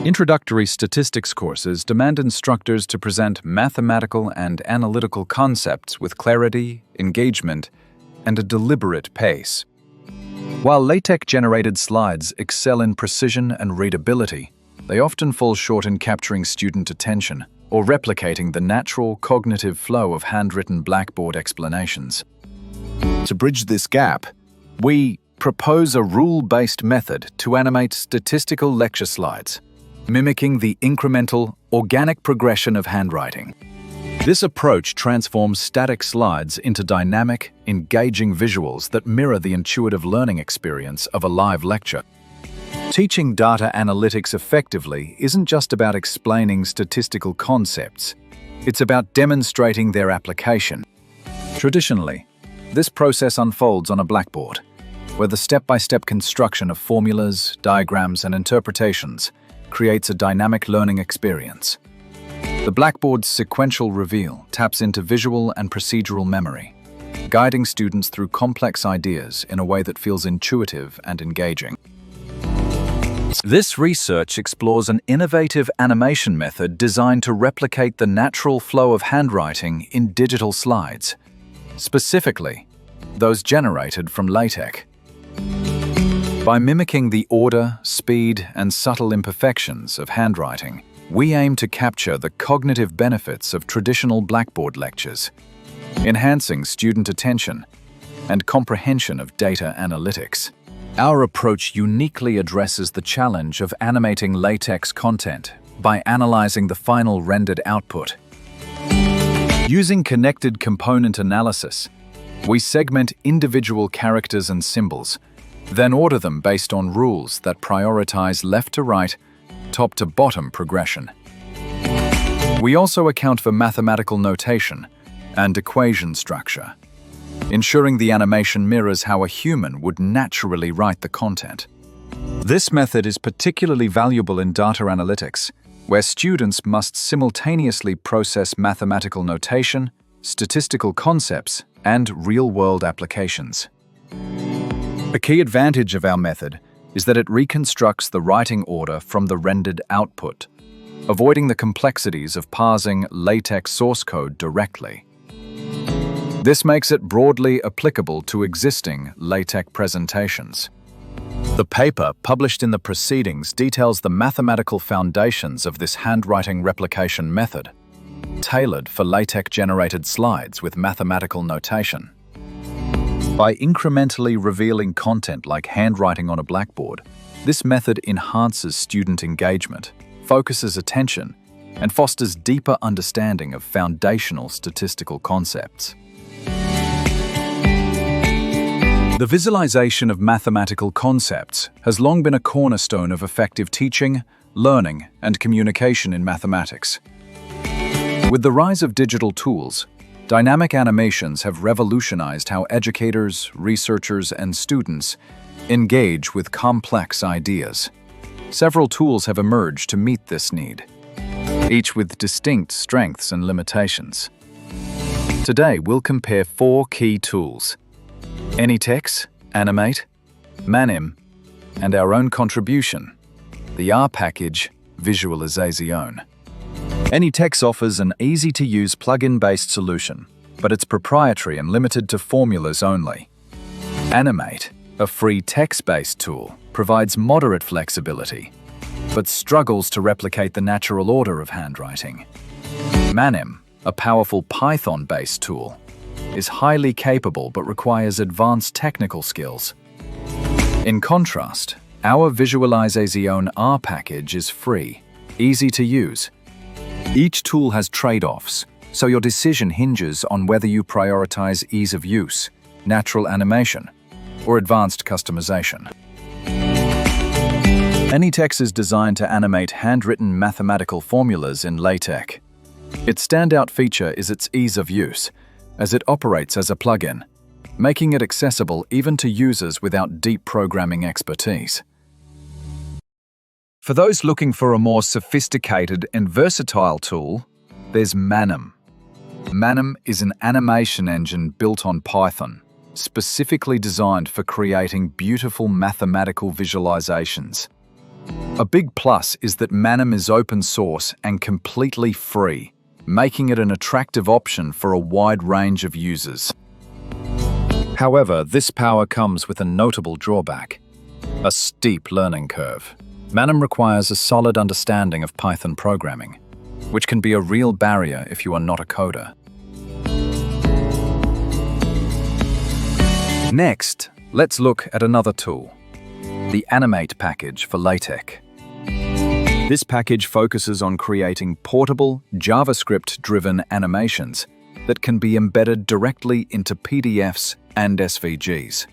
Introductory statistics courses demand instructors to present mathematical and analytical concepts with clarity, engagement, and a deliberate pace. While LaTeX-generated slides excel in precision and readability, they often fall short in capturing student attention or replicating the natural cognitive flow of handwritten Blackboard explanations. To bridge this gap, we propose a rule-based method to animate statistical lecture slides, mimicking the incremental, organic progression of handwriting. This approach transforms static slides into dynamic, engaging visuals that mirror the intuitive learning experience of a live lecture. Teaching data analytics effectively isn't just about explaining statistical concepts. It's about demonstrating their application. Traditionally, this process unfolds on a blackboard, where the step-by-step construction of formulas, diagrams, and interpretations creates a dynamic learning experience. The Blackboard's sequential reveal taps into visual and procedural memory, guiding students through complex ideas in a way that feels intuitive and engaging. This research explores an innovative animation method designed to replicate the natural flow of handwriting in digital slides, specifically those generated from LaTeX. By mimicking the order, speed, and subtle imperfections of handwriting, we aim to capture the cognitive benefits of traditional Blackboard lectures, enhancing student attention and comprehension of data analytics. Our approach uniquely addresses the challenge of animating LaTeX content by analyzing the final rendered output. Using connected component analysis, we segment individual characters and symbols, then order them based on rules that prioritize left-to-right, top-to-bottom progression. We also account for mathematical notation and equation structure, ensuring the animation mirrors how a human would naturally write the content. This method is particularly valuable in data analytics, where students must simultaneously process mathematical notation, statistical concepts, and real-world applications. A key advantage of our method is that it reconstructs the writing order from the rendered output, avoiding the complexities of parsing LaTeX source code directly. This makes it broadly applicable to existing LaTeX presentations. The paper published in the proceedings details the mathematical foundations of this handwriting replication method, tailored for LaTeX-generated slides with mathematical notation. By incrementally revealing content like handwriting on a blackboard, this method enhances student engagement, focuses attention, and fosters deeper understanding of foundational statistical concepts. The visualization of mathematical concepts has long been a cornerstone of effective teaching, learning, and communication in mathematics. With the rise of digital tools, dynamic animations have revolutionized how educators, researchers, and students engage with complex ideas. Several tools have emerged to meet this need, each with distinct strengths and limitations. Today, we'll compare 4 key tools: AnyText, Animate, Manim, and our own contribution, the R package Visualization. AnyText offers an easy-to-use plugin-based solution, but it's proprietary and limited to formulas only. Animate, a free text-based tool, provides moderate flexibility, but struggles to replicate the natural order of handwriting. Manim, a powerful Python-based tool, is highly capable but requires advanced technical skills. In contrast, our Visualization R package is free, easy to use. Each tool has trade-offs, so your decision hinges on whether you prioritize ease of use, natural animation, or advanced customization. AnyText is designed to animate handwritten mathematical formulas in LaTeX. Its standout feature is its ease of use, as it operates as a plugin, making it accessible even to users without deep programming expertise. For those looking for a more sophisticated and versatile tool, there's Manim. Manim is an animation engine built on Python, specifically designed for creating beautiful mathematical visualizations. A big plus is that Manim is open source and completely free, making it an attractive option for a wide range of users. However, this power comes with a notable drawback: a steep learning curve. Manim requires a solid understanding of Python programming, which can be a real barrier if you are not a coder. Next, let's look at another tool, the Animate package for LaTeX. This package focuses on creating portable, JavaScript-driven animations that can be embedded directly into PDFs and SVGs.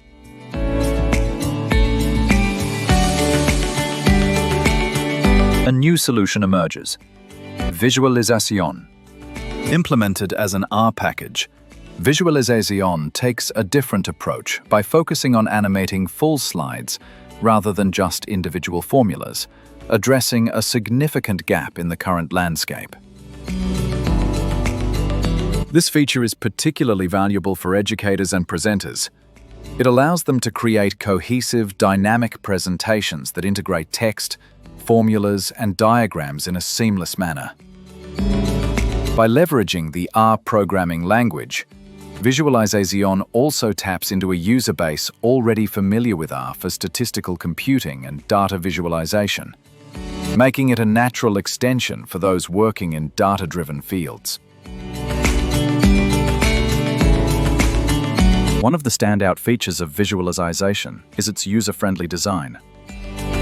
A new solution emerges: Visualization. Implemented as an R package, Visualization takes a different approach by focusing on animating full slides rather than just individual formulas, addressing a significant gap in the current landscape. This feature is particularly valuable for educators and presenters. It allows them to create cohesive, dynamic presentations that integrate text, formulas, and diagrams in a seamless manner. By leveraging the R programming language, Visualization also taps into a user base already familiar with R for statistical computing and data visualization, making it a natural extension for those working in data-driven fields. One of the standout features of visualization is its user-friendly design.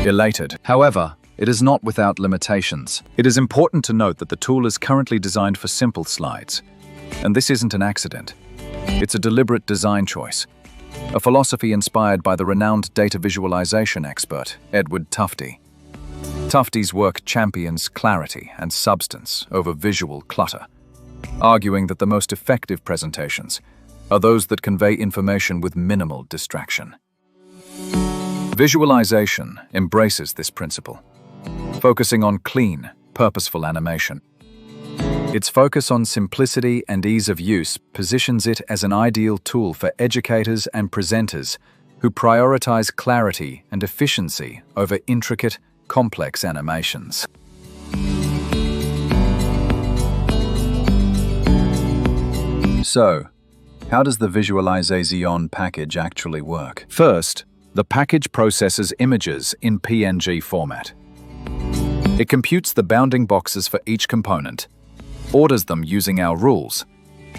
Elated. However, it is not without limitations. It is important to note that the tool is currently designed for simple slides, and this isn't an accident. It's a deliberate design choice, a philosophy inspired by the renowned data visualization expert, Edward Tufte. Tufte's work champions clarity and substance over visual clutter, arguing that the most effective presentations are those that convey information with minimal distraction. Visualization embraces this principle, focusing on clean, purposeful animation. Its focus on simplicity and ease of use positions it as an ideal tool for educators and presenters who prioritize clarity and efficiency over intricate, complex animations. So, how does the Visualization package actually work? First, the package processes images in PNG format. It computes the bounding boxes for each component, orders them using our rules,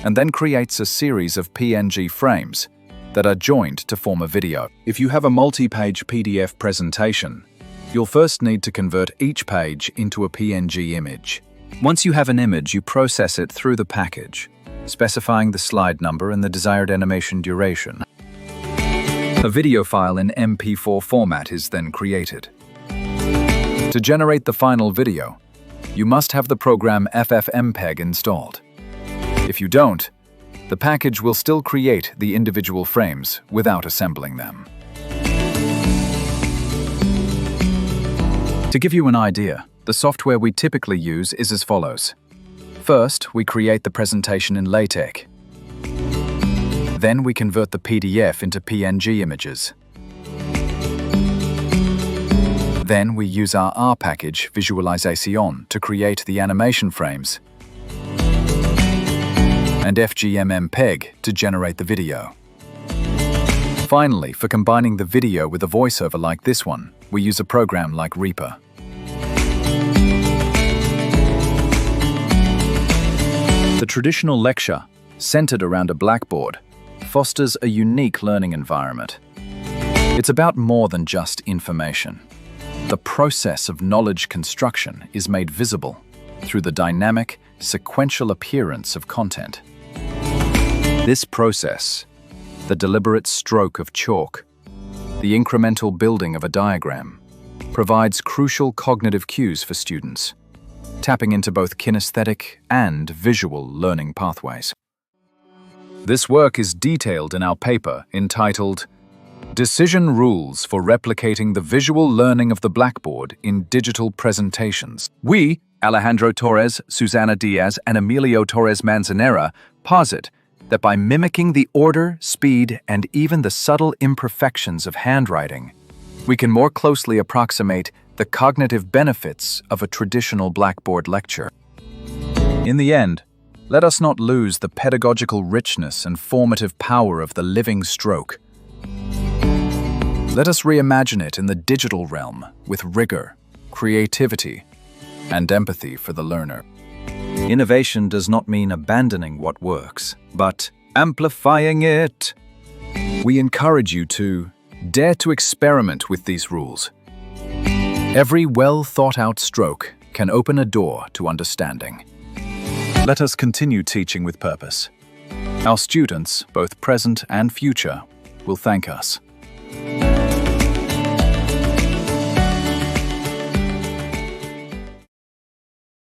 and then creates a series of PNG frames that are joined to form a video. If you have a multi-page PDF presentation, you'll first need to convert each page into a PNG image. Once you have an image, you process it through the package, specifying the slide number and the desired animation duration. A video file in MP4 format is then created. To generate the final video, you must have the program FFmpeg installed. If you don't, the package will still create the individual frames without assembling them. To give you an idea, the software we typically use is as follows. First, we create the presentation in LaTeX. Then we convert the PDF into PNG images. Then we use our R package, Visualization, to create the animation frames, and FFmpeg to generate the video. Finally, for combining the video with a voiceover like this one, we use a program like Reaper. The traditional lecture, centered around a blackboard, fosters a unique learning environment. It's about more than just information. The process of knowledge construction is made visible through the dynamic, sequential appearance of content. This process, the deliberate stroke of chalk, the incremental building of a diagram, provides crucial cognitive cues for students, tapping into both kinesthetic and visual learning pathways. This work is detailed in our paper entitled Decision Rules for Replicating the Visual Learning of the Blackboard in Digital Presentations. We, Alejandro Torres, Susana Díaz, and Emilio Torres-Manzanera, posit that by mimicking the order, speed, and even the subtle imperfections of handwriting, we can more closely approximate the cognitive benefits of a traditional Blackboard lecture. In the end, let us not lose the pedagogical richness and formative power of the living stroke. Let us reimagine it in the digital realm with rigor, creativity, and empathy for the learner. Innovation does not mean abandoning what works, but amplifying it. We encourage you to dare to experiment with these rules. Every well-thought-out stroke can open a door to understanding. Let us continue teaching with purpose. Our students, both present and future, will thank us.